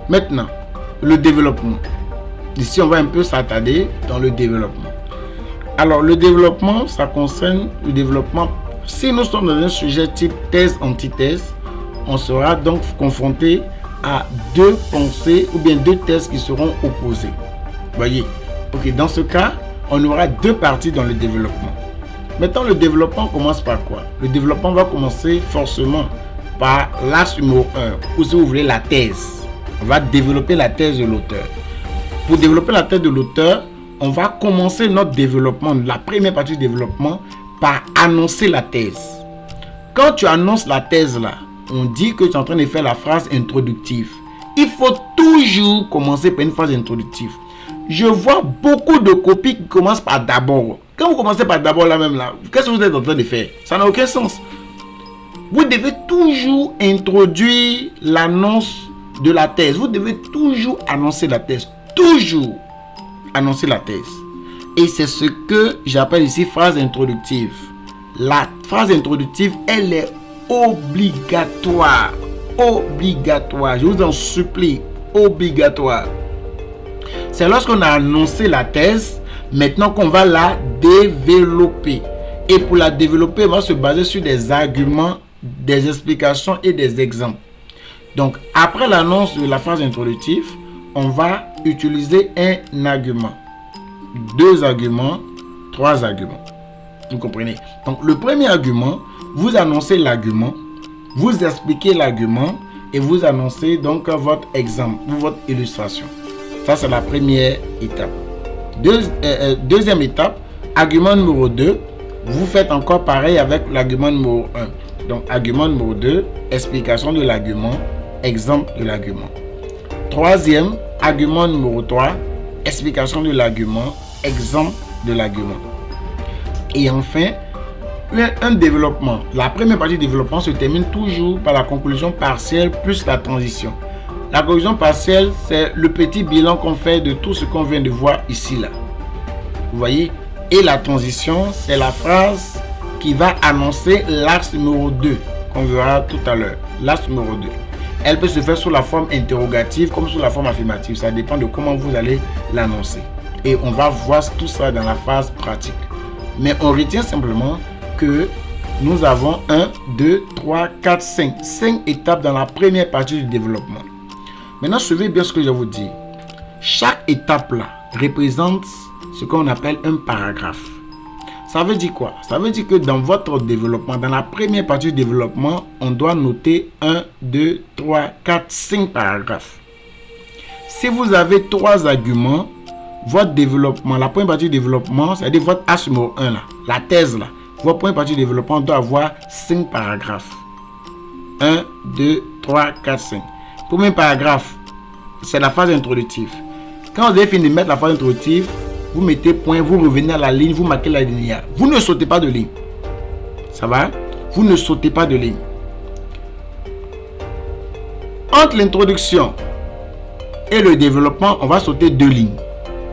Maintenant, le développement. Ici, on va un peu s'attarder dans le développement. Alors, le développement, ça concerne le développement. Si nous sommes dans un sujet type thèse-antithèse, on sera donc confronté à deux pensées ou bien deux thèses qui seront opposées. Voyez. Ok, dans ce cas, on aura deux parties dans le développement. Maintenant, le développement commence par quoi? Le développement va commencer forcément par l'axe numéro 1, ou si vous voulez la thèse. On va développer la thèse de l'auteur. Pour développer la thèse de l'auteur, on va commencer notre développement, la première partie du développement, par annoncer la thèse. Quand tu annonces la thèse là, on dit que tu es en train de faire la phrase introductive. Il faut toujours commencer par une phrase introductive. Je vois beaucoup de copies qui commencent par d'abord. Quand vous commencez par d'abord là même là, qu'est-ce que vous êtes en train de faire? Ça n'a aucun sens. Vous devez toujours introduire l'annonce de la thèse. Vous devez toujours annoncer la thèse. Toujours annoncer la thèse. Et c'est ce que j'appelle ici phrase introductive. La phrase introductive, elle est obligatoire. Obligatoire. Je vous en supplie. Obligatoire. C'est lorsqu'on a annoncé la thèse, maintenant qu'on va la développer. Et pour la développer, on va se baser sur des arguments, des explications et des exemples. Donc, après l'annonce de la phrase introductive, on va utiliser un argument, deux arguments, trois arguments. Vous comprenez? Donc, le premier argument, vous annoncez l'argument, vous expliquez l'argument et vous annoncez donc votre exemple ou votre illustration. Ça, c'est la première étape. Deuxième étape, argument numéro 2, vous faites encore pareil avec l'argument numéro 1. Donc, argument numéro 2, explication de l'argument, exemple de l'argument. Troisième, argument numéro 3, explication de l'argument, exemple de l'argument. Et enfin, un développement. La première partie du développement se termine toujours par la conclusion partielle plus la transition. La conclusion partielle, c'est le petit bilan qu'on fait de tout ce qu'on vient de voir ici, là. Vous voyez? Et la transition, c'est la phrase qui va annoncer l'axe numéro 2, qu'on verra tout à l'heure. L'axe numéro 2. Elle peut se faire sous la forme interrogative comme sous la forme affirmative. Ça dépend de comment vous allez l'annoncer. Et on va voir tout ça dans la phase pratique. Mais on retient simplement que nous avons 1, 2, 3, 4, 5. 5 étapes dans la première partie du développement. Maintenant, suivez bien ce que je vous dis. Chaque étape là représente ce qu'on appelle un paragraphe. Ça veut dire quoi? Ça veut dire que dans votre développement, dans la première partie du développement, on doit noter 1, 2, 3, 4, 5 paragraphes. Si vous avez 3 arguments, votre développement, la première partie du développement, c'est-à-dire votre axe numéro 1 là, la thèse là, votre première partie du développement doit avoir 5 paragraphes. 1, 2, 3, 4, 5. Premier paragraphe, c'est la phase introductive. Quand vous avez fini de mettre la phase introductive, vous mettez point, vous revenez à la ligne, vous marquez la ligne. Vous ne sautez pas de ligne. Ça va? Vous ne sautez pas de ligne. Entre l'introduction et le développement, on va sauter 2 lignes.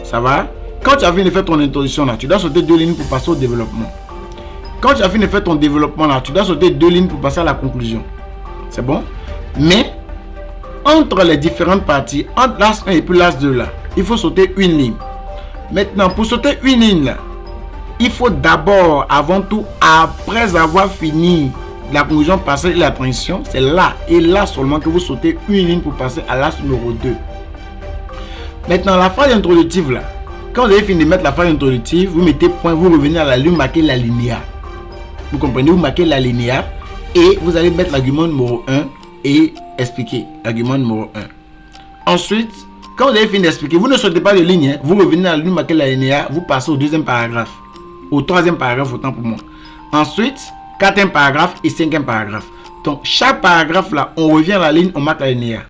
Ça va? Quand tu as fini de faire ton introduction là, tu dois sauter 2 lignes pour passer au développement. Quand tu as fini de faire ton développement là, tu dois sauter 2 lignes pour passer à la conclusion. C'est bon? Mais entre les différentes parties, entre l'as 1 et puis l'as 2 là, il faut sauter une ligne. Maintenant, pour sauter une ligne là, il faut d'abord, avant tout, après avoir fini la conclusion partielle et la transition, c'est là et là seulement que vous sautez une ligne pour passer à l'as numéro 2. Maintenant, la phrase introductive là, quand vous avez fini de mettre la phrase introductive, vous mettez point, vous revenez à la ligne, marquez la linéa. Vous comprenez? Vous marquez la linéa et vous allez mettre l'argument numéro 1 et expliquer l'argument numéro 1. Ensuite, quand vous avez fini d'expliquer, vous ne sautez pas de ligne, vous revenez à la ligne, marquez la linéa, vous passez au deuxième paragraphe, au troisième paragraphe, autant pour moi. Ensuite, quatrième paragraphe et cinquième paragraphe. Donc, chaque paragraphe là, on revient à la ligne, on marque la linéa.